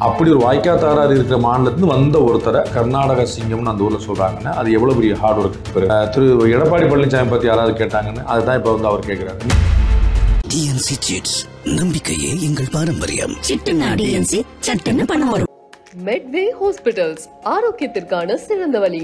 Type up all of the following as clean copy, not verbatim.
அப்படி ஒரு வாய்க்காத்தாரார் இருக்கிற மாநிலத்திலிருந்து வந்த ஒருத்தரை கர்நாடக சிங்கம்னு அந்த ஊரில் சொல்கிறாங்கன்னா அது எவ்வளோ பெரிய ஹார்ட் ஒர்க். திரு எடப்பாடி பழனிசாமி பற்றி யாராவது கேட்டாங்கன்னு அதுதான் இப்போ வந்து அவர் கேட்குறாரு. டிஎன்சி சிட்ஸ், நம்பிக்கையே எங்கள் பாரம்பரியம். சிட்டுனா டிஎன்சி சட்டுன்னு பணம் வரும். மெட்வே ஹாஸ்பிட்டல்ஸ், ஆரோக்கியத்திற்கான சிறந்த வழி.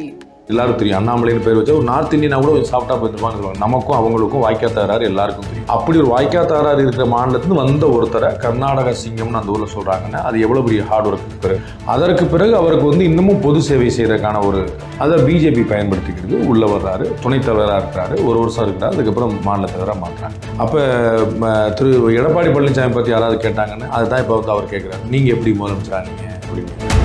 எல்லாரும் தெரியும், அண்ணாமலைன்னு பேர் வச்சா ஒரு நார்த் இந்தியனா கூட சாப்பிட்டா போயிருப்பான்னு சொல்லுவாங்க. நமக்கும் அவங்களுக்கும் வாய்க்காத்தாரார் எல்லாருக்கும் தெரியும். அப்படி ஒரு வாய்க்காத்தாரார் இருக்கிற மாநிலத்திலிருந்து வந்த ஒருத்தரை கர்நாடக சிங்கம்னு அந்த ஊரில் சொல்கிறாங்கன்னா அது எவ்வளோ பெரிய ஹார்ட் ஒர்க். அதற்கு பிறகு அவருக்கு வந்து இன்னமும் பொது சேவை செய்யறதுக்கான அதை பிஜேபி பயன்படுத்திக்கிறது. உள்ள வர்றாரு, துணைத் தலைவராக இருக்கிறாரு, ஒரு வருஷம் இருக்கிறாரு, அதுக்கப்புறம் மாநில தலைவராக மாற்றுறாங்க. அப்போ திரு எடப்பாடி பழனிசாமி பற்றி யாராவது கேட்டாங்கன்னு அதுதான் இப்போ வந்து அவர் கேட்குறாரு, நீங்கள் எப்படி முதலமைச்சரானீங்க அப்படின்னு.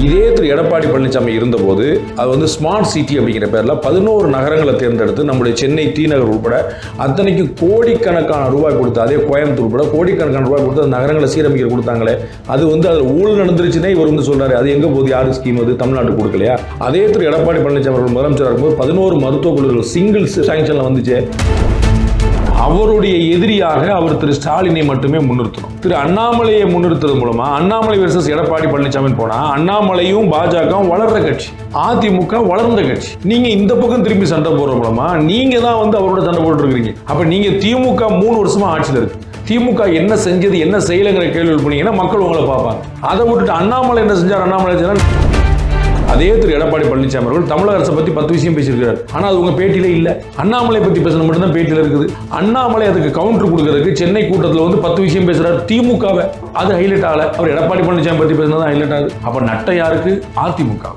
இதே திரு எடப்பாடி பழனிசாமி இருந்தபோது அது வந்து ஸ்மார்ட் சிட்டி அப்படிங்கிற பேரில் 11 நகரங்களை தேர்ந்தெடுத்து நம்முடைய சென்னை டி நகர் உட்பட அத்தனைக்கு கோடிக்கணக்கான ரூபாய் கொடுத்து, அதே கோயம்புத்தூர் உட்பட கோடிக்கணக்கான ரூபாய் கொடுத்து அந்த நகரங்களை சீரமைக்க கொடுத்தாங்களே, அது வந்து அதில் ஊழல் நடந்துருச்சுன்னே இவர் வந்து சொல்றாரு. அது எங்கே போகுது, யாரு ஸ்கீம் அது தமிழ்நாட்டுக்கு கொடுக்கலையா? அதே திரு எடப்பாடி பழனிசாமி அவர்கள் முதலமைச்சராக இருக்கும்போது 11 மருத்துவக் கல்லூரிகள் சிங்கிள் சாங்ஷன்ல வந்துச்சு. அவருடைய எதிரியாக அவர் திரு ஸ்டாலினை மட்டுமே முன்னிறுத்தணும். திரு அண்ணாமலையை முன்னிறுத்துறது மூலமா அண்ணாமலை வெர்சஸ் எடப்பாடி பழனிசாமி போனா அண்ணாமலையும் பாஜகவும் வளர்ற கட்சி, அதிமுக வளர்ந்த கட்சி. நீங்க இந்த பக்கம் திரும்பி சண்டை போடுற மூலமா நீங்க தான் வந்து அவரோட சண்டை போட்டு இருக்கீங்க. அப்ப நீங்க திமுக 3 வருஷமா ஆட்சியில் இருக்கு, திமுக என்ன செஞ்சது என்ன செய்யலைங்கிற கேள்வி பண்ணீங்கன்னா மக்கள் உங்களை பார்ப்பாங்க. அதை விட்டுட்டு அண்ணாமலை என்ன செஞ்சார், அண்ணாமலை அதே திரு எடப்பாடி பழனிசாமி அவர்கள் தமிழக அரசை பத்தி 10 விஷயம் பேசியிருக்கிறார். ஆனா அது உங்க பேட்டியில இல்ல. அண்ணாமலை பத்தி பேசணும் மட்டும்தான் பேட்டியில இருக்குது. அண்ணாமலை அதுக்கு கவுண்டர் கொடுக்கறதுக்கு சென்னை கூட்டத்தில் வந்து 10 விஷயம் பேசுறாரு திமுகவை, அது ஹைலைட் ஆகல. அவர் எடப்பாடி பழனிசாமி பத்தி பேசினது ஹைலைட் ஆகுது. அப்ப நட்டை யாருக்கு? அதிமுக.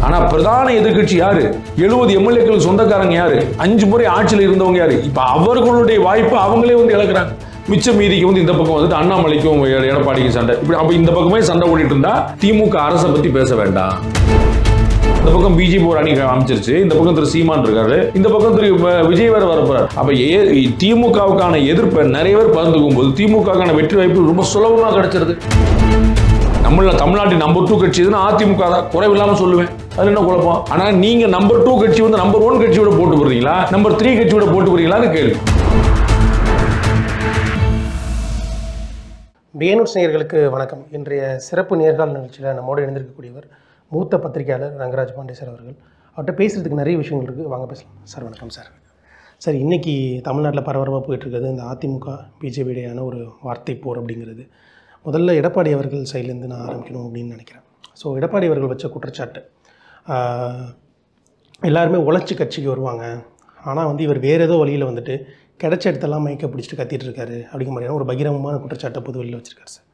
ஆனா பிரதான எதிர்கட்சி யாரு? 70 எம்எல்ஏக்களுக்கு சொந்தக்காரங்க யாரு? 5 முறை ஆட்சியில் இருந்தவங்க யாரு? இப்ப அவர்களுடைய வாய்ப்பு அவங்களே வந்து இழக்கிறாங்க. மிச்ச மீதிக்கு வந்து இந்த பக்கம் வந்துட்டு அண்ணாமலைக்கும் எடப்பாடிக்கும் சண்டை. இப்படி அப்ப இந்த பக்கமே சண்டை ஓடிட்டு இருந்தா திமுக அரசை பத்தி பேச வேண்டாம். இந்த பக்கம் பிஜேபி ஒரு அணி அமைச்சிருச்சு, இந்த பக்கம் திரு சீமான் இருக்காரு, இந்த பக்கம் திரு விஜய் வேற வரப்போறாரு. அப்ப திமுகவுக்கான எதிர்ப்பை நிறைய பேர் பகிர்ந்துக்கும் போது திமுகவுக்கான வெற்றி வாய்ப்பு ரொம்ப சுலபமா கிடைச்சிருது. தமிழ்நாட்டின் நம்பர் 2 கட்சி எதுனா அதிமுக தான், குறைவில்லாம சொல்லுவேன். அது என்ன குழப்பம்? ஆனா நீங்க நம்பர் 2 கட்சி வந்து நம்பர் 1 கட்சியோட போட்டு போறீங்களா, நம்பர் 3 கட்சியோட போட்டு போறீங்களான்னு கேள்வி. பிஎன்எஸ் நேயர்களுக்கு வணக்கம். இன்றைய சிறப்பு நேர்காணல் நிகழ்ச்சியில் நம்மோடு இணைந்திருக்கக்கூடியவர் மூத்த பத்திரிகையாளர் ரங்கராஜ் பாண்டே சார் அவர்கள். அவர்கிட்ட பேசுகிறதுக்கு நிறைய விஷயங்கள் இருக்குது, வாங்க பேசலாம். சார் வணக்கம். சார் இன்றைக்கி தமிழ்நாட்டில் பரபரப்பாக போயிட்டுருக்குது இந்த அதிமுக பிஜேபி இடையான ஒரு வார்த்தை போர் அப்படிங்கிறது. முதல்ல எடப்பாடி அவர்கள் சைட்லேருந்து நான் ஆரம்பிக்கணும் அப்படின்னு நினைக்கிறேன். ஸோ எடப்பாடி அவர்கள் வச்ச குற்றச்சாட்டு, எல்லாருமே உழைச்சி கட்சிக்கு வருவாங்க, ஆனால் வந்து இவர் வேறு ஏதோ வழியில் வந்துட்டு கிடைச்ச இடத்தெல்லாம் மயக்க பிடிச்சிட்டு கத்திட்டு இருக்காரு அப்படிங்கிற மாதிரியான ஒரு பகிரங்கமான குற்றச்சாட்டை பொது வெளியில் வச்சிருக்காரு சார்.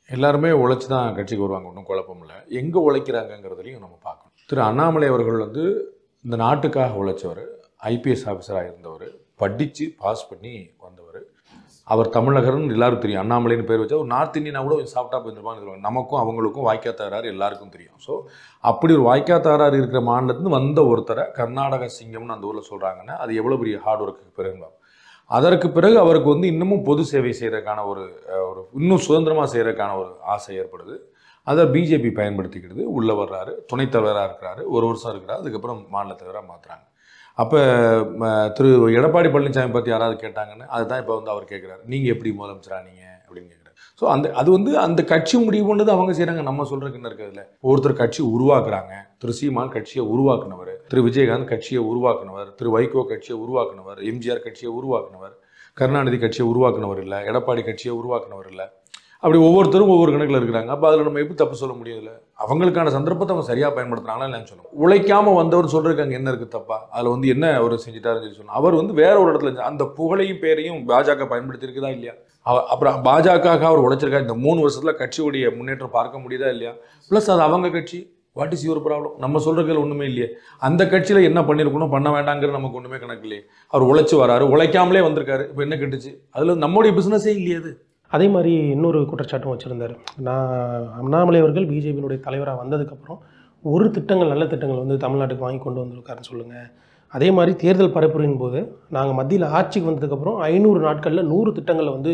எல்லாருமே உழைச்சி தான் கட்சிக்கு வருவாங்க, ஒன்றும் குழப்பம் இல்லை. எங்கே உழைக்கிறாங்கங்கிறதுலையும் நம்ம பார்க்கணும். திரு அண்ணாமலை அவர்கள் வந்து இந்த நாட்டுக்காக உழைச்சவர், ஐபிஎஸ் ஆஃபீஸராக இருந்தவர், படித்து பாஸ் பண்ணி வந்தவர். அவர் தமிழகர்னு எல்லாரும் தெரியும். அண்ணாமலைன்னு பேர் வச்சா ஒரு நார்த் இந்தியனா கூட சாப்பிட்டா போயிருப்பான்னு சொல்லுவாங்க. நமக்கும் அவங்களுக்கும் வாய்க்காத்தாரார் எல்லாருக்கும் தெரியும். ஸோ அப்படி ஒரு வாய்க்காத்தாரார் இருக்கிற மாநிலத்திலிருந்து வந்த ஒருத்தரை கர்நாடக சிங்கம்னு அந்த ஊரில் சொல்கிறாங்கன்னா அது எவ்வளோ பெரிய ஹார்ட் ஒர்க்கு பிறகு. அதற்கு பிறகு அவருக்கு வந்து இன்னமும் பொது சேவை செய்கிறதுக்கான ஒரு இன்னும் சுதந்திரமாக செய்கிறதுக்கான ஒரு ஆசை ஏற்படுது. அதை பிஜேபி பயன்படுத்திக்கிறது. உள்ளே வர்றாரு, துணைத் தலைவராக இருக்கிறாரு, ஒரு வருஷம் இருக்கிறாரு, அதுக்கப்புறம் மாநில தலைவராக மாற்றுறாங்க. அப்போ திரு எடப்பாடி பழனிசாமி பற்றி யாராவது கேட்டாங்கன்னு அதுதான் இப்போ வந்து அவர் கேட்குறாரு, நீங்கள் எப்படி முதலமைச்சரானீங்க அப்படின்னு கேட்குறாரு. ஸோ அது வந்து அந்த கட்சி முடிவு பண்ணது அவங்க செய்கிறாங்க, நம்ம சொல்கிறதுக்கு என்ன இருக்கிறதுல. ஒருத்தர் கட்சி உருவாக்குறாங்க. திரு சீமான் கட்சியை உருவாக்குனவர், திரு விஜயகாந்த் கட்சியை உருவாக்குனவர், திரு வைகோ கட்சியை உருவாக்குனவர், எம்ஜிஆர் கட்சியை உருவாக்குனவர், கருணாநிதி கட்சியை உருவாக்குனவர் இல்லை, எடப்பாடி கட்சியை உருவாக்குனவர் இல்லை. அப்படி ஒவ்வொருத்தரும் ஒவ்வொரு கணக்கில் இருக்கிறாங்க. அப்போ அதில் நம்ம எப்படி தப்பு சொல்ல முடியல? அவங்களுக்கான சந்தர்ப்பத்தை அவங்க சரியாக பயன்படுத்துறாங்களா இல்லைன்னு சொல்லணும். உழைக்காமல் வந்தவர் சொல்றதுக்கு அங்கே என்ன இருக்குது தப்பா? அதில் வந்து என்ன ஒரு செஞ்சுட்டாருன்னு சொல்லி சொன்னோம். அவர் வந்து வேற ஒரு இடத்துல அந்த புகழையும் பேரையும் பாஜக பயன்படுத்தி இருக்குதா இல்லையா? அப்புறம் பாஜக அவர் உழைச்சிருக்கா? இந்த 3 வருஷத்துல கட்சியுடைய முன்னேற்றம் பார்க்க முடியுதா இல்லையா? ப்ளஸ் அது அவங்க கட்சி, வாட் இஸ் யுவர் ப்ராப்ளம்? நம்ம சொல்றதுல ஒன்றுமே இல்லையே. அந்த கட்சியில் என்ன பண்ணியிருக்கணும் பண்ண வேண்டாங்கிறது நமக்கு ஒன்றுமே கணக்கு இல்லையே. அவர் உழைச்சி வராரு, உழைக்காமலே வந்திருக்காரு, இப்போ என்ன கட்டுச்சு? அதில் நம்முடைய பிஸ்னஸே இல்லையே அது. அதே மாதிரி இன்னொரு குற்றச்சாட்டும் வச்சுருந்தார். அண்ணாமலை அவர்கள் பிஜேபியினுடைய தலைவராக வந்ததுக்கப்புறம் ஒரு திட்டங்கள், நல்ல திட்டங்கள் வந்து தமிழ்நாட்டுக்கு வாங்கி கொண்டு வந்திருக்காருன்னு சொல்லுங்கள். அதே மாதிரி தேர்தல் பரப்புரையின் போது நாங்கள் மத்தியில் ஆட்சிக்கு வந்ததுக்கப்புறம் 500 நாட்களில் 100 திட்டங்களை வந்து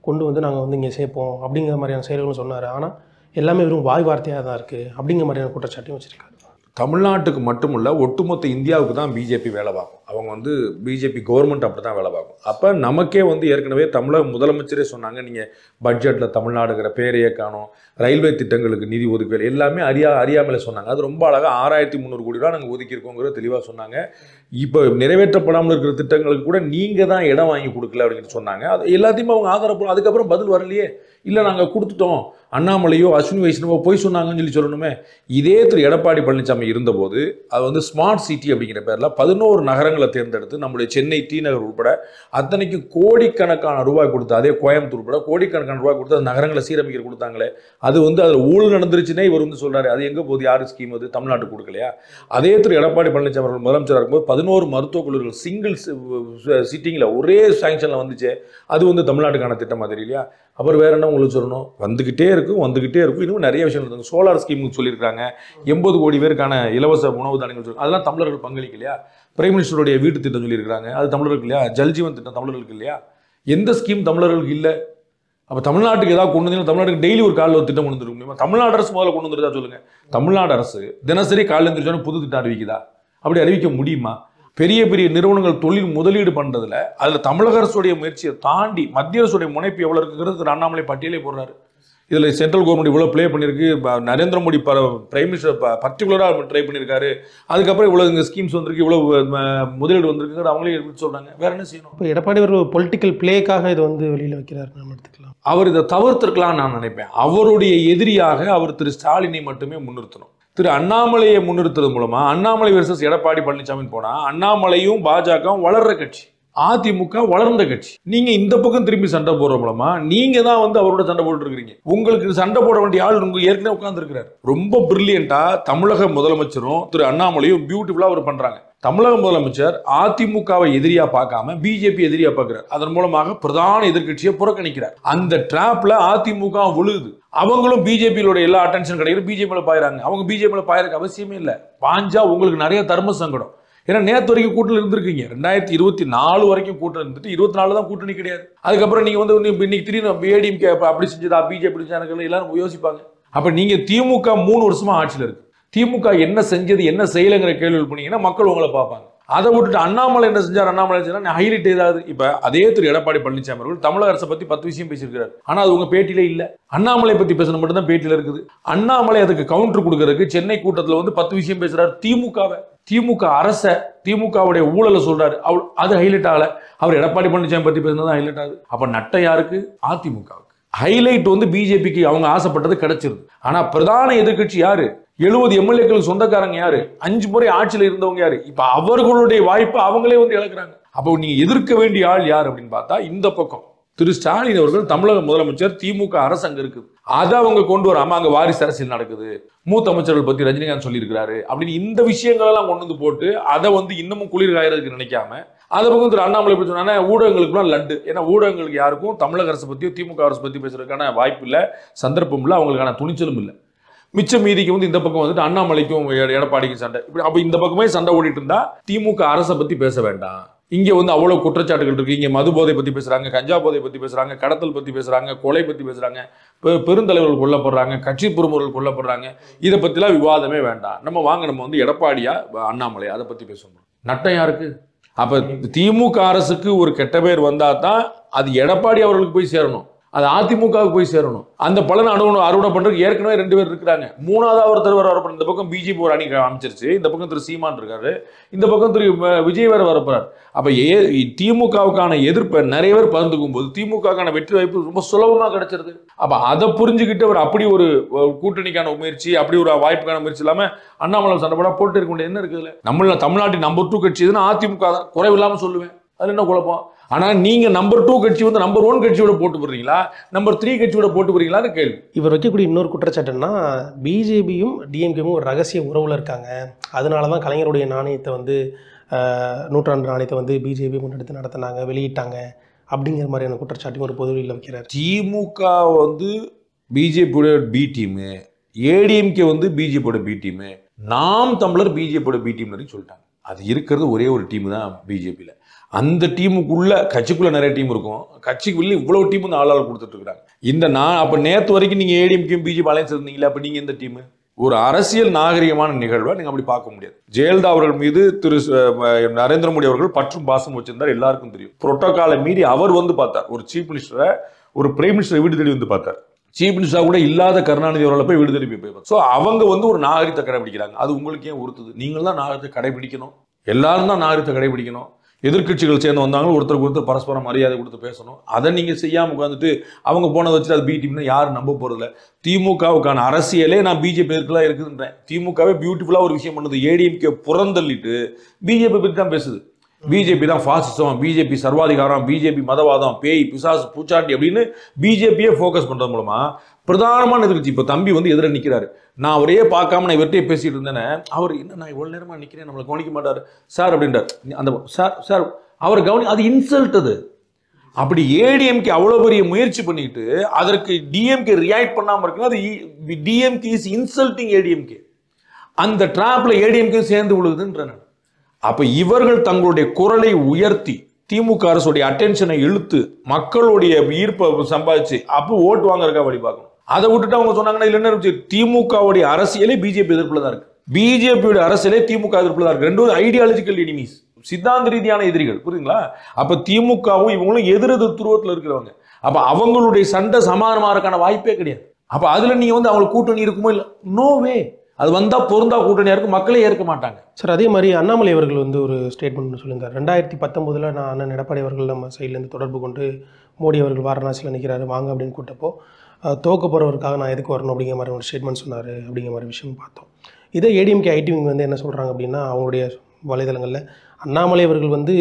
கொண்டு வந்து நாங்கள் வந்து இங்கே சேர்ப்போம் அப்படிங்கிற மாதிரியான செயல்களும் சொன்னார். ஆனால் எல்லாமே வெறும் வாய் வார்த்தையாக தான் இருக்குது அப்படிங்கிற மாதிரியான குற்றச்சாட்டையும் வச்சுருக்காரு. தமிழ்நாட்டுக்கு மட்டுமல்ல ஒட்டுமொத்த இந்தியாவுக்கு தான் பிஜேபி வேலை பார்க்கும். அவங்க வந்து பிஜேபி கவர்மெண்ட் அப்படி தான் வேலை பார்க்கும். அப்போ நமக்கே வந்து ஏற்கனவே தமிழக முதலமைச்சரே சொன்னாங்க, நீங்கள் பட்ஜெட்டில் தமிழ்நாடுங்கிற பேரையே காணும், ரயில்வே திட்டங்களுக்கு நிதி ஒதுக்கல் எல்லாமே அறியாமலே சொன்னாங்க. அது ரொம்ப அழகாக 6300 கோடி ரூபா நாங்கள் ஒதுக்கியிருக்கோங்கிறத தெளிவாக சொன்னாங்க. இப்போ நிறைவேற்றப்படாமல் இருக்கிற திட்டங்களுக்கு கூட நீங்கள் தான் இடம் வாங்கி கொடுக்கல அப்படின்னு சொன்னாங்க. அது எல்லாத்தையுமே அவங்க ஆதரவு. அதுக்கப்புறம் பதில் வரலையே. இல்லை நாங்கள் கொடுத்துட்டோம், அண்ணாமலையோ அஸ்வினி வைஷ்ணவோ போய் சொன்னாங்கன்னு சொல்லணுமே. இதே திரு எடப்பாடி பழனிசாமி இருந்தபோது அது வந்து ஸ்மார்ட் சிட்டி அப்படிங்கிற பேரில் 11 நகரங்களை தேர்ந்தெடுத்து நம்முடைய சென்னை டி நகர் உட்பட அத்தனைக்கும் கோடிக்கணக்கான ரூபாய் கொடுத்து, அதே கோயம்புத்தூர் உட்பட கோடிக்கணக்கான ரூபாய் கொடுத்து அந்த நகரங்களை சீரமைக்க கொடுத்தாங்களே. அது வந்து அதில் ஊழல் நடந்துருச்சுன்னே இவர் வந்து சொல்கிறாரு. அது எங்கே போகுது, யார் ஸ்கீம் அது, தமிழ்நாட்டுக்கு கொடுக்கலையா? அதே திரு எடப்பாடி பழனிசாமி அவர்கள் முதலமைச்சராக இருக்கும்போது 11 மருத்துவக் கல்லூரிகள் சிங்கிள் சிட்டிங்கில் ஒரே சாங்ஷனில் வந்துச்சு. அது வந்து தமிழ்நாட்டுக்கான திட்டமாக தெரியலையா? அப்புறம் வேற என்ன உங்களுக்கு சொல்லணும்? வந்துகிட்டே இருக்கும். இன்னும் நிறைய விஷயம் இருந்தாங்க. சோலார் ஸ்கீமுக்கு சொல்லியிருக்காங்க, 80 கோடி பேருக்கான இலவச உணவு தானியங்கள் சொல்லி, அதெல்லாம் தமிழர்கள் பங்களிக்க இல்லையா? பிரைம் மினிஸ்டருடைய வீட்டு திட்டம் சொல்லியிருக்காங்க, அது தமிழர்களுக்கு இல்லையா? ஜல்ஜீவன் திட்டம் தமிழர்களுக்கு இல்லையா? எந்த ஸ்கீம் தமிழர்களுக்கு இல்லை? அப்போ தமிழ்நாட்டுக்கு ஏதாவது கொண்டு வந்து தமிழ்நாட்டுக்கு டெய்லி ஒரு காலையில் ஒரு திட்டம் கொண்டு வந்துருக்க முடியுமா? தமிழ்நாடு அரசு முதல்ல கொண்டு வந்துருதா சொல்லுங்க. தமிழ்நாடு அரசு தினசரி காலையில் எழுந்திரிச்சோன்னு புது திட்டம் அறிவிக்குதா? அப்படி அறிவிக்க முடியுமா? பெரிய பெரிய நிறுவனங்கள் தொழில் முதலீடு பண்ணுறதுல அதில் தமிழக அரசுடைய முயற்சியை தாண்டி மத்திய அரசுடைய முனைப்பு எவ்வளோ இருக்குங்கிறது அண்ணாமலை பட்டியலே போடுறாரு. இதில் சென்ட்ரல் கவர்மெண்ட் இவ்வளோ ப்ளே பண்ணியிருக்கு, நரேந்திர மோடி பிரைம் மினிஸ்டர் பர்டிகுலராக ட்ரை பண்ணியிருக்காரு, அதுக்கப்புறம் இவ்வளோ இங்கே ஸ்கீம்ஸ் வந்திருக்கு, இவ்வளோ முதலீடு வந்திருக்குங்கிறது அவங்களே எப்படி சொல்கிறாங்க. வேற என்ன செய்யணும்? இப்போ எடப்பாடி ஒரு பொலிட்டிக்கல் பிளேக்காக இது வந்து வெளியில் வைக்கிறாரு, நம்ம எடுத்துக்கலாம். அவர் இதை தவிர்த்திருக்கலாம்னு நான் நினைப்பேன். அவருடைய எதிரியாக அவர் திரு ஸ்டாலினை மட்டுமே முன்னிறுத்தணும். திரு அண்ணாமலையை முன்னிறுத்துறது மூலமா அண்ணாமலை வெர்சஸ் எடப்பாடி பழனிசாமி போனா அண்ணாமலையும் பாஜகவும் வளர்ற கட்சி, அதிமுக வளர்ந்த கட்சி. நீங்க இந்த பக்கம் திரும்பி சண்டை போடுற மூலமா நீங்க தான் வந்து அவரோட சண்டை போட்டு இருக்கீங்க. உங்களுக்கு சண்டை போட வேண்டிய ஆள் உங்க ஏற்கனவே உட்கார்ந்து இருக்கிறார். ரொம்ப பிரில்லியண்டா தமிழக முதலமைச்சரும் திரு அண்ணாமலையும் பியூட்டிஃபுல்லா அவர் பண்றாங்க. தமிழக முதலமைச்சர் அதிமுகவை எதிரியா பார்க்காம பிஜேபி எதிரியா பார்க்கிறார். அதன் மூலமாக பிரதான எதிர்கட்சியை புறக்கணிக்கிறார். அந்த டிராப்ல அதிமுக விழுகுது. அவங்களும் பிஜேபியோட எல்லா அட்டென்ஷன் கிடையாது, பிஜேபியில பாயிறாங்க. அவங்க பிஜேபியில பாயிறதுக்கு அவசியமே இல்லை. பாஞ்சா உங்களுக்கு நிறைய தர்ம சங்கடம். ஏன்னா நேற்று வரைக்கும் கூட்டணி இருந்திருக்கீங்க, 2024 வரைக்கும் கூட்டணி இருந்துட்டு 24 தான் கூட்டணி கிடையாது. அதுக்கப்புறம் நீங்க வந்து இன்னைக்கு திடீர்னு ஏடிஎம்கே அப்படி செஞ்சதா, பிஜேபி செஞ்சு எல்லாரும் யோசிப்பாங்க. அப்ப நீங்க திமுக 3 வருஷமா ஆட்சியில் இருக்கு, திமுக என்ன செஞ்சது என்ன செய்யலைங்கிற கேள்வி பண்ணீங்கன்னா மக்கள் உங்களை பார்ப்பாங்க. அதை விட்டுட்டு அண்ணாமலை என்ன செஞ்சார், அண்ணாமலை செஞ்சார் ஹைலைட் ஏதாவது. இப்ப அதே திரு எடப்பாடி பழனிசாமி அவர்கள் தமிழக அரசை பத்தி 10 விஷயம் பேசியிருக்கிறார். ஆனா அது உங்க பேட்டியில இல்ல. அண்ணாமலை பத்தி பேசணும் மட்டும் தான் பேட்டியில இருக்குது. அண்ணாமலை அதுக்கு கவுண்டர் கொடுக்கறதுக்கு சென்னை கூட்டத்தில் வந்து 10 விஷயம் பேசுறாரு. திமுக அரச, திமுகவுடைய ஊழலை சொல்றாரு. அது ஹைலைட் ஆகல. அவர் எடப்பாடி பழனிசாமி பத்தி பேசுனது ஹைலைட் ஆகுது. அப்ப நட்ட யாருக்கு? அதிமுகவுக்கு. ஹைலைட் வந்து பிஜேபிக்கு அவங்க ஆசைப்பட்டது கிடைச்சிருது. ஆனா பிரதான எதிர்கட்சி யாரு? 70 எம்எல்ஏக்களுக்கு சொந்தக்காரங்க யாரு? 5 முறை ஆட்சியில் இருந்தவங்க யாரு? இப்ப அவர்களுடைய வாய்ப்பு அவங்களே வந்து இழக்கிறாங்க. அப்போ நீங்க எதிர்க்க வேண்டிய ஆள் யார் அப்படின்னு பார்த்தா இந்த பக்கம் திரு ஸ்டாலின் அவர்கள் தமிழக முதலமைச்சர், திமுக அரசு அங்க இருக்குது. அதை அவங்க கொண்டு வராம அங்க வாரிசு அரசியல் நடக்குது, மூத்த அமைச்சர்கள் பத்தி ரஜினிகாந்த் சொல்லியிருக்கிறாரு அப்படின்னு இந்த விஷயங்கள் எல்லாம் கொண்டு வந்து போட்டு அதை வந்து இன்னமும் குளிர் காயறதுக்கு நினைக்காம அதை பக்கம் திரு அண்ணாமலை பற்றி சொன்னா ஊடகங்களுக்குலாம் லட்டு. ஏன்னா ஊடகங்களுக்கு யாருக்கும் தமிழக அரசு பத்தியோ திமுக அரசு பத்தி பேசுறதுக்கான வாய்ப்பு இல்லை, சந்தர்ப்பம் இல்லை, அவங்களுக்கான துணிச்சலும் இல்லை. மிச்சம் மீதிக்கு வந்து இந்த பக்கம் வந்துட்டு அண்ணாமலைக்கும் எடப்பாடிக்கும் சண்டை. இப்படி அப்ப இந்த பக்கமே சண்டை ஓடிட்டு இருந்தா திமுக அரசை பத்தி பேச வேண்டாம். இங்க வந்து அவ்வளவு குற்றச்சாட்டுகள் இருக்கு. இங்க மது போதை பத்தி பேசுறாங்க, கஞ்சா போதை பத்தி பேசுறாங்க, கடத்தல் பத்தி பேசுறாங்க, கொலை பத்தி பேசுறாங்க, பெருந்தலைவர்கள் கொல்லப்படுறாங்க, கட்சி பிரமுகர்கள் கொல்லப்படுறாங்க. இதை பத்திலாம் விவாதமே வேண்டாம். நம்ம வந்து எடப்பாடியா அண்ணாமலை அதை பத்தி பேசணும். நட்டம் யாருக்கு? அப்ப திமுக அரசுக்கு ஒரு கெட்ட பேர் வந்தா தான் அது எடப்பாடி அவர்களுக்கு போய் சேரணும், அது அதிமுகவுக்கு போய் சேரணும். அந்த பலன் அறுவடை பண்றதுக்கு ஏற்கனவே 2 பேர் இருக்கிறாங்க. மூணாவது ஒருத்தர் வரப்போறார். இந்த பக்கம் பிஜேபி ஒரு அணி அமைச்சிருச்சு, இந்த பக்கம் திரு சீமான் இருக்காரு, இந்த பக்கம் திரு விஜய் வேற வரப்போறார். அப்ப திமுகவுக்கான எதிர்ப்பை நிறைய பேர் பகிர்ந்துக்கும் போது திமுகவுக்கான வெற்றி வாய்ப்பு ரொம்ப சுலபமா கிடைச்சிருது. அப்ப அதை புரிஞ்சுக்கிட்டு அவர் அப்படி ஒரு கூட்டணிக்கான முயற்சி, அப்படி ஒரு வாய்ப்புக்கான முயற்சி இல்லாம அண்ணாமலை சண்டைப்படா போட்டு இருக்க முடியாது. என்ன இருக்குதுல? நம்மள தமிழ்நாட்டின் நம்பர் 2 கட்சி எதுனா அதிமுக தான், குறைவில்லாம சொல்லுவேன். அது என்ன குழப்பம்? ஆனா நீங்க நம்பர் 2 கட்சி வந்து நம்பர் 1 கட்சியோட போட்டு போடுறீங்களா, நம்பர் 3 கட்சியோட போட்டு போறீங்களான்னு கேள்வி. இவர் வைக்கக்கூடிய இன்னொரு குற்றச்சாட்டுன்னா பிஜேபியும் டிஎம்கேவும் ஒரு ரகசிய உறவுல இருக்காங்க, அதனால தான் கலைஞருடைய நாணயத்தை வந்து நூற்றாண்டு நாணயத்தை வந்து பிஜேபி முன்னெடுத்து நடத்தினாங்க, வெளியிட்டாங்க அப்படிங்கிற மாதிரியான குற்றச்சாட்டையும் ஒரு பொதுவெளியில் வைக்கிறார். திமுக வந்து பிஜேபியோட பி டீமு, ஏடிஎம்கே வந்து பிஜேபியோட பி டீமு, நாம் தமிழர் பிஜேபியோட பி டீம் சொல்லிட்டாங்க. அது இருக்கிறது ஒரே ஒரு டீம் தான் பிஜேபியில். அந்த டீமுக்குள்ள கட்சிக்குள்ள நிறைய டீம் இருக்கும், கட்சிக்குள்ள இவ்வளவு டீம் வந்து ஆளாள் கொடுத்துட்டு இருக்காங்க. இந்த அப்ப நேற்று வரைக்கும் நீங்க ஏடிஎம்கேயும் பிஜேபி அலைன்ஸ் இருந்தீங்களா? அப்ப நீங்க எந்த டீம்? ஒரு அரசியல் நாகரிகமான நிகழ்வை நீங்க அப்படி பார்க்க முடியாது. ஜெயலலிதா அவர்கள் மீது திரு நரேந்திர மோடி அவர்கள் பற்றும் பாசம் வச்சிருந்தார், எல்லாருக்கும் தெரியும். புரோட்டோகாலை மீறி அவர் வந்து பார்த்தார், ஒரு சீஃப் மினிஸ்டரை, ஒரு பிரைம் மினிஸ்டரை வீடு தேடி வந்து பார்த்தார். சீஃப் மினிஸ்டர் கூட இல்லாத கருணாநிதி அவர்களை போய் விடுதலை போய். ஸோ அவங்க வந்து ஒரு நாகரிகத்தை கடைபிடிக்கிறாங்க. அது உங்களுக்கு ஏன் உறுத்துது? நீங்கள் தான் நாகரிகத்தை கடைபிடிக்கணும், எல்லாரும் தான் நாகரிகத்தை கடைபிடிக்கணும். எதிர்கட்சிகள் சேர்ந்து வந்தாங்களும் ஒருத்தருக்கு ஒருத்தர் பரஸ்பரம் மரியாதை கொடுத்து பேசணும். அதை நீங்கள் செய்யாமல் உட்காந்துட்டு அவங்க போனதை வச்சுட்டு அது பிடிபின்னு யாரும் நம்ப போகிறதில்ல. திமுகவுக்கான அரசியலே நான் பிஜேபி எதிர்க்கலாம் இருக்குதுன்றேன். திமுகவே பியூட்டிஃபுல்லாக ஒரு விஷயம் பண்ணுது, ஏடிஎம்கே புறந்தள்ளிட்டு பிஜேபி பற்றி தான் பேசுது. பிஜேபி தான் பாசிசம், பிஜேபி சர்வாதிகாரம், பிஜேபி மதவாதம், பேய் பிசாசு பூச்சாண்டி அப்படின்னு பிஜேபியே ஃபோக்கஸ் பண்றது மூலமா பிரதானமான எதிர்கட்சி இப்போ தம்பி வந்து எதிர நிற்கிறாரு. நான் அவரையே பார்க்காம நான் இவர்கிட்டயே பேசிட்டு இருந்தேனே, அவர் என்ன நான் இவ்வளவு நேரமா நிற்கிறேன், நம்மளை கவனிக்க மாட்டாரு சார் அப்படின்றார். அந்த சார் அவர் கவனி, அது இன்சல்ட். அது அப்படி ஏடிஎம்கே அவ்வளவு பெரிய முயற்சி பண்ணிட்டு அதற்கு டிஎம்கே ரியாக்ட் பண்ணாம இருக்கு. அது டிஎம்கே இஸ் இன்சல்ட்டிங் ஏடிஎம்கே. அந்த டிராப்ல ஏடிஎம்கே சேர்ந்து விழுகுதுன்ற. அப்ப இவர்கள் தங்களுடைய குரலை உயர்த்தி திமுக அரசுடைய அட்டென்ஷனை இழுத்து மக்களுடைய ஈர்ப்பை சம்பாதிச்சு அப்போ ஓட்டு வாங்கறதுக்கா வழி பார்க்கணும். அதை விட்டுட்டு அவங்க சொன்னாங்கன்னா இல்ல என்ன, திமுகவுடைய அரசியலே பிஜேபி எதிர்ப்புல தான் இருக்கு, பிஜேபியோட அரசியலே திமுக எதிர்ப்புல தான் இருக்கு. ரெண்டும் ஐடியாலஜிக்கல் எனிமீஸ், சித்தாந்த ரீதியான எதிரிகள். புரியுதுங்களா? அப்ப திமுகவும் இவங்களும் எதிரெதிர் துருவத்தில் இருக்கிறவங்க. அப்ப அவங்களுடைய சண்டை சமாதானமாறதுக்கான வாய்ப்பே கிடையாது. அப்ப அதுல நீங்க வந்து அவங்களுக்கு கூட்டணி இருக்குமோ இல்லை, நோ வே. அது வந்தா பொருந்தா கூட்டணியா இருக்கும், மக்களே ஏற்க மாட்டாங்க. சார் அதே மாதிரி அண்ணாமலை அவர்கள் வந்து ஒரு ஸ்டேட்மெண்ட் சொல்லியிருந்தார். 2019 நான் அண்ணன் எடப்பாடி அவர்கள் நம்ம சைட்லேருந்து தொடர்பு கொண்டு மோடி அவர்கள் வாரணாசியில் நிற்கிறாரு வாங்க அப்படின்னு கூட்டப்போ தோக்க போகிறவருக்காக நான் எதுக்கு வரணும் அப்படிங்கிற மாதிரி ஒரு ஸ்டேட்மெண்ட் சொன்னார் அப்படிங்கிற மாதிரி விஷயம் பார்த்தோம். இதே ஏடிஎம்கே ஐடிவிங் வந்து என்ன சொல்கிறாங்க அப்படின்னா, அவங்களுடைய வலைதளங்களில் அண்ணாமலை அவர்கள் வந்து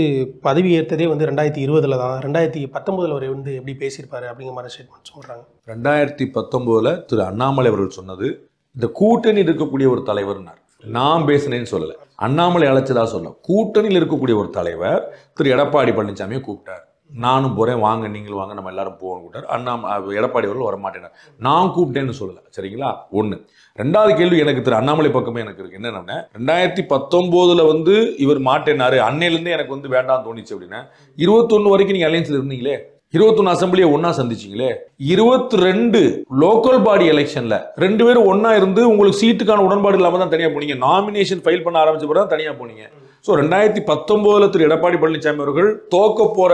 பதவி ஏற்றதே வந்து 2020 தான், 2019 வரை வந்து எப்படி பேசியிருப்பாரு அப்படிங்கிற மாதிரி ஸ்டேட்மெண்ட் சொல்கிறாங்க. 2019 திரு அண்ணாமலை அவர்கள் சொன்னது, இந்த கூட்டணி இருக்கக்கூடிய ஒரு தலைவர்னார். நான் பேசினேன்னு சொல்லலை, அண்ணாமலை அழைச்சதா சொல்ல. கூட்டணியில் இருக்கக்கூடிய ஒரு தலைவர் திரு எடப்பாடி பழனிசாமியை கூப்பிட்டார். நானும் போறேன், வாங்க நீங்களும் வாங்க, நம்ம எல்லாரும் போவோம் கூப்பிட்டார். எடப்பாடி அவர்கள் வரமாட்டேனார். நான் கூப்பிட்டேன்னு சொல்லலை. சரிங்களா? ஒன்று. ரெண்டாவது கேள்வி எனக்கு திரு அண்ணாமலை பக்கமே எனக்கு இருக்கு. என்னன்னா 2019 வந்து இவர் மாட்டேனாரு, அன்னையிலேருந்து எனக்கு வந்து வேண்டாம் தோணிச்சு அப்படின்னா 21 வரைக்கும் நீங்க அலையன்ஸ்ல இருந்தீங்களே, 21 அசம்பிளியை ஒன்னா சந்திச்சிங்களே, 22 லோக்கல் பாடி எலெக்ஷன்ல 2 பேரும் ஒன்னா இருந்து உங்களுக்கு சீட்டுக்கான உடன்பாடு இல்லாம தான் தனியா போனீங்க. நாமினேஷன் ஃபைல் பண்ண ஆரம்பிச்ச பிறகு தான் தனியா போனீங்க. ஸோ 2019 திரு எடப்பாடி பழனிசாமி அவர்கள் தோக்க போற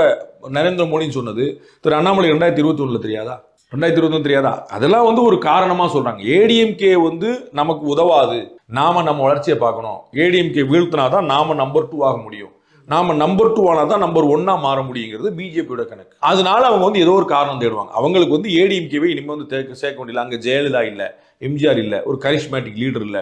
நரேந்திர மோடின்னு சொன்னது திரு அண்ணாமலை 2021 தெரியாதா? 2021 தெரியாதா? அதெல்லாம் வந்து ஒரு காரணமா சொல்றாங்க. ஏடிஎம்கே வந்து நமக்கு உதவாது, நாம நம்ம வளர்ச்சியை பார்க்கணும். ஏடிஎம்கே வீழ்த்தினாதான் நாம நம்பர் 2 ஆக முடியும், நாம நம்பர் 2 ஆனாதான் நம்பர் 1 மாற முடியுங்கிறது பிஜேபியோட கணக்கு. அதனால அவங்க வந்து ஏதோ ஒரு காரணம் தேடுவாங்க. அவங்களுக்கு வந்து ஏடிஎம்கேவை இனிமே வந்து சேர்க்க முடியல. அங்க ஜெயலலிதா இல்ல, எம்ஜிஆர் இல்ல, ஒரு கரிஸ்மேட்டிக் லீடர் இல்ல,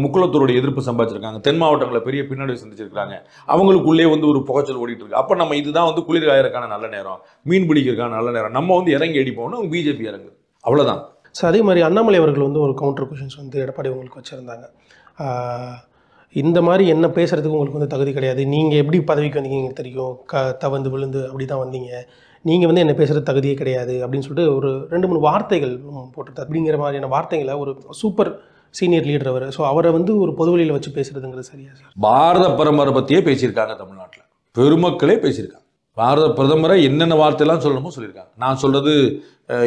முக்குளத்தூருடைய எதிர்ப்பு சம்பாதிச்சிருக்காங்க, தென் மாவட்டங்களை பெரிய பின்னடைவு சந்திச்சிருக்காங்க, அவங்களுக்குள்ளே வந்து ஒரு புகைச்சல் ஓடிட்டு இருக்கு. அப்ப நம்ம இதுதான் வந்து குளிர் காயறதுக்கான நல்ல நேரம், மீன் பிடிக்கிறதுக்கான நல்ல நேரம், நம்ம வந்து இறங்கி அடிப்போம்னு பிஜேபி இறங்குது. அவ்வளவுதான். ஸோ அதே மாதிரி அண்ணாமலை அவர்கள் வந்து ஒரு கவுண்டர் கொஷின்ஸ் வந்து எடப்பாடி உங்களுக்கு வச்சுருந்தாங்க. இந்த மாதிரி என்ன பேசுகிறதுக்கு உங்களுக்கு வந்து தகுதி கிடையாது, நீங்கள் எப்படி பதவிக்கு வந்தீங்க தெரியும், தவந்து விழுந்து அப்படி தான் வந்தீங்க, நீங்கள் வந்து என்ன பேசுகிறது தகுதியே கிடையாது அப்படின்னு சொல்லிட்டு ஒரு 2-3 வார்த்தைகள் போட்டு அப்படிங்கிற மாதிரியான வார்த்தைகளை ஒரு சூப்பர் சீனியர் லீடர் அவர். ஸோ அவரை வந்து ஒரு பொதுவெளியில் வச்சு பேசுறதுங்கிறது சரியா சார்? பாரத பிரதமரை பற்றியே பேசியிருக்காங்க, தமிழ்நாட்டில் பெருமக்களே பேசியிருக்காங்க. பாரத பிரதமரை என்னென்ன வார்த்தையெல்லாம் சொல்லணுமோ சொல்லியிருக்காங்க. நான் சொல்றது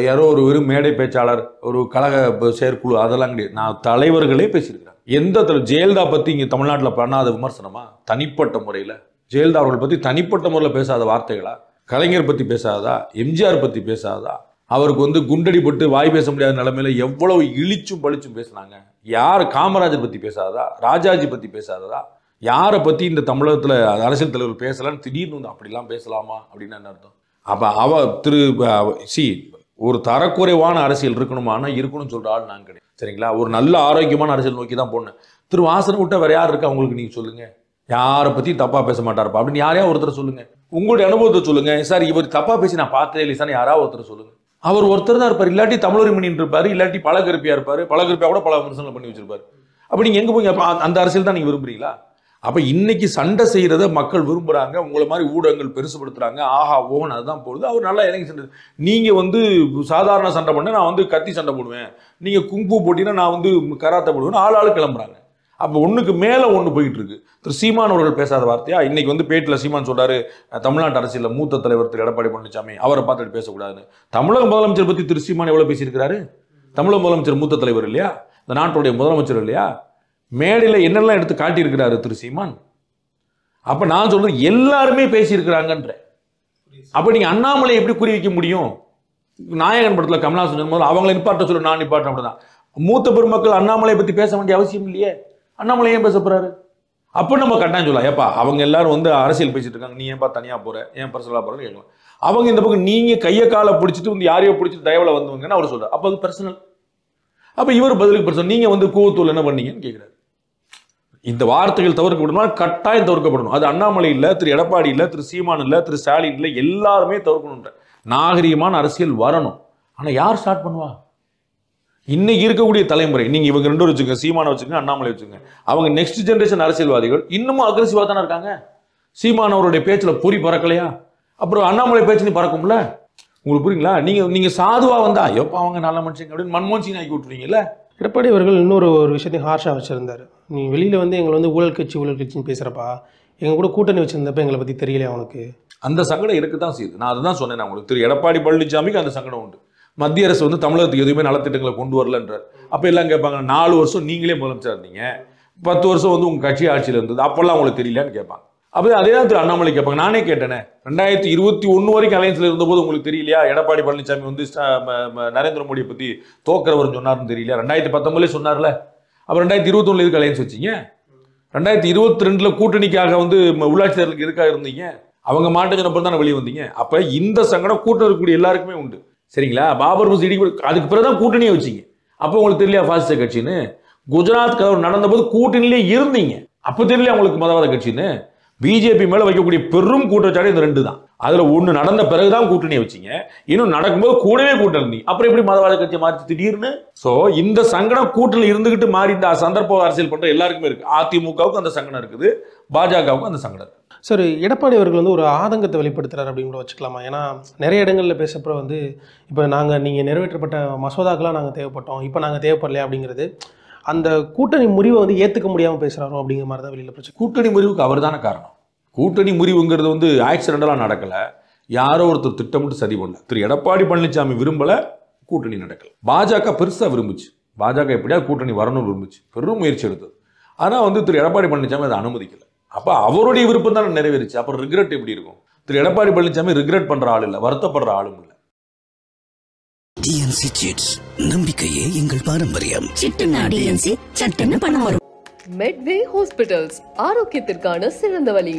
யாரோ ஒரு வெறும் மேடை பேச்சாளர், ஒரு கழக செயற்குழு அதெல்லாம் கிடையாது. நான் தலைவர்களே பேசியிருக்கிறேன். எந்த ஜெயலலிதா பற்றி இங்கே தமிழ்நாட்டில் பண்ணாத விமர்சனமா? தனிப்பட்ட முறையில் ஜெயலலிதா அவர்கள் பற்றி தனிப்பட்ட முறையில் பேசாத வார்த்தைகளா? கலைஞர் பற்றி பேசாதா? எம்ஜிஆர் பற்றி பேசாதா? அவருக்கு வந்து குண்டடி போட்டு வாய் பேச முடியாத நிலைமையில எவ்வளவு இழிச்சும் பழிச்சும் பேசினாங்க. யார்? காமராஜர் பற்றி பேசாதா? ராஜாஜி பற்றி பேசாததா? யாரை பற்றி இந்த தமிழகத்தில் அரசியல் தலைவர் பேசலான்னு திடீர்னு வந்து அப்படிலாம் பேசலாமா அப்படின்னு என்ன அர்த்தம்? அப்போ ஒரு தரக்குறைவான அரசியல் இருக்கணுமானா இருக்கணும்னு சொல்ற ஆள் நான் கிடையாது. சரிங்களா? ஒரு நல்ல ஆரோக்கியமான அரசியல் நோக்கி தான் போனேன். திரு வாசனை விட்டா வேற யார் இருக்கா உங்களுக்கு? நீங்க சொல்லுங்க. யாரை பத்தி தப்பா பேச மாட்டாருப்பா அப்படின்னு யாரையா ஒருத்தர் சொல்லுங்க. உங்களுடைய அனுபவத்தை சொல்லுங்க. சார் இவர் தப்பா பேசி நான் பார்த்ததே இல்லை சார், யாராவது ஒருத்தர் சொல்லுங்க. அவர் ஒருத்தர் தான் இருப்பார். இல்லாட்டி தமிழர் மணின்னு இருப்பாரு, இல்லாட்டி பழகருப்பியா இருப்பாரு, பழகருப்பியா கூட பல விமர்சனங்கள் பண்ணி வச்சிருப்பாரு. அப்ப நீங்க எங்க போய் அந்த அரசியல் தான் நீங்க விரும்புறீங்களா? அப்ப இன்னைக்கு சண்டை செய்யறத மக்கள் விரும்புறாங்க. உங்களை மாதிரி ஊடகங்கள் பெருசுபடுத்துறாங்க. ஆஹா ஓஹன் அதுதான் போடுது. அவர் நல்லா இறங்கி சண்டை. நீங்க வந்து சாதாரண சண்டை பண்ண, நான் வந்து கத்தி சண்டை போடுவேன், நீங்க குங்கு போட்டீங்கன்னா நான் வந்து கராத்தை போடுவேன், ஆள் கிளம்புறாங்க. அப்போ ஒண்ணுக்கு மேல ஒண்ணு போயிட்டு இருக்கு. திரு சீமான் அவர்கள் பேசாத வார்த்தையா? இன்னைக்கு வந்து பேட்டில் சீமான் சொல்றாரு, தமிழ்நாட்டு அரசியல் மூத்த தலைவர் திரு எடப்பாடி பழனிசாமி அவரை பார்த்துட்டு பேசக்கூடாதுன்னு. தமிழக முதலமைச்சர் பத்தி திரு சீமான் எவ்வளவு பேசியிருக்கிறாரு? தமிழக முதலமைச்சர் மூத்த தலைவர் இல்லையா? இந்த நாட்டுடைய முதலமைச்சர் இல்லையா, மேடையில் என்னெல்லாம் எடுத்து காட்டியிருக்கிறாரு திரு சீமான். அப்போ நான் சொல்றது எல்லாருமே பேசியிருக்கிறாங்கன்ற. அப்போ நீங்கள் அண்ணாமலை எப்படி குறி வைக்க முடியும்? நாயகன் படத்தில் கமலஹாசன் சொன்னது அவங்களை நிப்பாட்ட சொல்ல நான் நிப்பாட்ட அப்படிதான். மூத்த பெருமக்கள் அண்ணாமலையை பற்றி பேச வேண்டிய அவசியம் இல்லையே. அண்ணாமலை ஏன் பேச போறாரு? அப்போ நம்ம கட்டாயம் சொல்லலாம், ஏப்பா அவங்க எல்லாரும் வந்து அரசியல் பேசிட்டு இருக்காங்க, நீ ஏன்பா தனியாக போற, ஏன் பர்சனலாக போறேன்னு கேட்கலாம். அவங்க இந்த பக்கம் நீங்க கையை காலை பிடிச்சிட்டு வந்து யாரையோ பிடிச்சிட்டு தயவுல வந்தவங்கன்னு அவர் சொல்றாரு. அப்போ அது பர்சனல். அப்போ இவர் பதிலுக்கு பர்சனல். நீங்க வந்து கூவத்தூள் என்ன பண்ணீங்கன்னு கேட்கிறாரு. இந்த வார்த்தைகள் தவிர்க்கப்படணும், கட்டாயம் தவிர்க்கப்படணும். அது அண்ணாமலை இல்லை, திரு எடப்பாடி இல்லை, திரு சீமான் இல்லை, திரு ஸ்டாலின் இல்லை, எல்லாருமே தவிர்க்கணுன்ற நாகரிகமான அரசியல் வரணும். ஆனால் யார் ஸ்டார்ட் பண்ணுவா? இன்னைக்கு இருக்கக்கூடிய தலைமுறை, நீங்க இவங்க ரெண்டு வச்சுங்க, சீமானை வச்சுங்க, அண்ணாமலை வச்சுங்க, அவங்க நெக்ஸ்ட் ஜெனரேஷன் அரசியல்வாதிகள் இன்னமும் அக்ரெசிவா தானே இருக்காங்க. சீமான் அவருடைய பேச்சுல பொறி பறக்கலையா? அப்புறம் அண்ணாமலை பேச்சு நீ பறக்கும்ல. உங்களுக்கு புரியுங்களா? நீங்க சாதுவா வந்தா எப்போ அவங்க நல்ல மனுஷங்க அப்படின்னு மன்மோகன் சிங் ஆக்கி விட்டுருவீங்கல்ல. எடப்பாடி அவர்கள் இன்னொரு விஷயத்தையும் ஹார்ஷாக வச்சுருந்தார். நீ வெளியில் வந்து எங்களை வந்து ஊழல் கட்சின்னு பேசுகிறப்பா, எங்கள் கூட கூட்டணி வச்சுருந்தப்ப எங்களை பற்றி தெரியலையா அவனுக்கு? அந்த சங்கடம் இருக்கு தான் செய்யுது. நான் அதுதான் சொன்னேன் உங்களுக்கு. திரு எடப்பாடி பழனிசாமிக்கு அந்த சங்கடம் உண்டு. மத்திய அரசு வந்து தமிழகத்துக்கு எதுவுமே நலத்திட்டங்களை கொண்டு வரலன்றார். அப்போ எல்லாம் கேட்பாங்க, 4 வருஷம் நீங்களே முதலமைச்சர் இருந்தீங்க, 10 வருஷம் வந்து உங்கள் கட்சி ஆட்சியில் இருந்தது, அப்போல்லாம் உங்களுக்கு தெரியலையான்னு கேட்பாங்க. அப்போ அதே தான் திரு அண்ணாமலை கேட்பாங்க. நானே கேட்டேனே, 2021 வரைக்கும் அலையன்ஸில் இருந்தபோது உங்களுக்கு தெரியலையா எடப்பாடி பழனிசாமி வந்து நரேந்திர மோடியை பற்றி தோக்கிறவர் சொன்னார்னு தெரியலையா? 2019 சொன்னார்ல. அப்போ 2021 எதுக்கு அலையன்ஸ் வச்சிங்க? 2022 கூட்டணிக்காக வந்து உள்ளாட்சி தேர்தலுக்கு எதுக்காக இருந்தீங்க? அவங்க மாட்டு சொன்னப்போ தானே வெளியே வந்தீங்க. அப்போ இந்த சங்கடம் கூட்டம் இருக்கக்கூடிய எல்லாருக்குமே உண்டு. சரிங்களா? பாபர் மசூதி அதுக்கு பிறகுதான் கூட்டணியை வச்சிங்க. அப்போ உங்களுக்கு தெரியலையா பாசிச கட்சின்னு? குஜராத் கலவரம் நடந்தபோது கூட்டணியிலே இருந்தீங்க, அப்போ தெரியலையா உங்களுக்கு மதவாத கட்சின்னு? பிஜேபி மேல வைக்கக்கூடிய பெரும் குற்றச்சாட்டு இந்த 2 தான். அதுல ஒண்ணு நடந்த பிறகுதான் கூட்டணியை வச்சிங்க, இன்னும் நடக்கும்போது கூடவே கூட்டம் இருந்தீங்க. அப்புறம் எப்படி மதவாத கட்சியை மாற்றி திடீர்னு? சோ இந்த சங்கடம் கூட்டணியில் இருந்துகிட்டு மாறி இந்த சந்தர்ப்ப அரசியல் பண்ற எல்லாருக்குமே இருக்கு. அதிமுகவுக்கு அந்த சங்கடம் இருக்குது, பாஜகவுக்கும் அந்த சங்கடம் இருக்கு. சார், எடப்பாடி அவர்கள் வந்து ஒரு ஆதங்கத்தை வெளிப்படுத்துறாரு அப்படின்னு கூட வச்சுக்கலாமா? ஏன்னா நிறைய இடங்களில் பேசப்போ வந்து இப்போ நீங்கள் நிறைவேற்றப்பட்ட மசோதாக்கெல்லாம் நாங்கள் தேவைப்பட்டோம், இப்போ நாங்கள் தேவைப்படலையா அப்படிங்கிறது அந்த கூட்டணி முறிவை வந்து ஏற்றுக்க முடியாமல் பேசுகிறாரோ அப்படிங்கிற மாதிரி தான் வெளியில் பிரச்சனை. கூட்டணி முறிவுக்கு அவர் தானே காரணம். கூட்டணி முறிவுங்கிறது வந்து ஆக்சிடென்டலாக நடக்கலை, யாரோ ஒருத்தர் திட்டமிட்டு சரி பண்ணல. திரு எடப்பாடி பழனிசாமி விரும்பலை, கூட்டணி நடக்கல. பாஜக பெருசாக விரும்புச்சு, பாஜக எப்படியா கூட்டணி வரணும்னு விரும்புச்சு, பெரும் முயற்சி எடுத்தது. ஆனால் வந்து திரு எடப்பாடி பழனிசாமி அதை அனுமதிக்கலை. அப்போ அவருடைய விருப்பம் தான் நிறைவேறிச்சு. அப்புறம் ரிக்ரெட் எப்படி இருக்கும்? திரு எடப்பாடி பழனிசாமி ரிக்ரெட் பண்ற ஆள் இல்லை, வருத்தப்படுற ஆளும் இல்லை. டிஎன்சி சிட்ஸ், நம்பிக்கையே எங்கள் பாரம்பரியம். சிட்டுனா டிஎன்சி சட்டுன்னு பணம் வரும். மெட்வே ஹாஸ்பிட்டல்ஸ், ஆரோக்கியத்திற்கான சிறந்த வழி.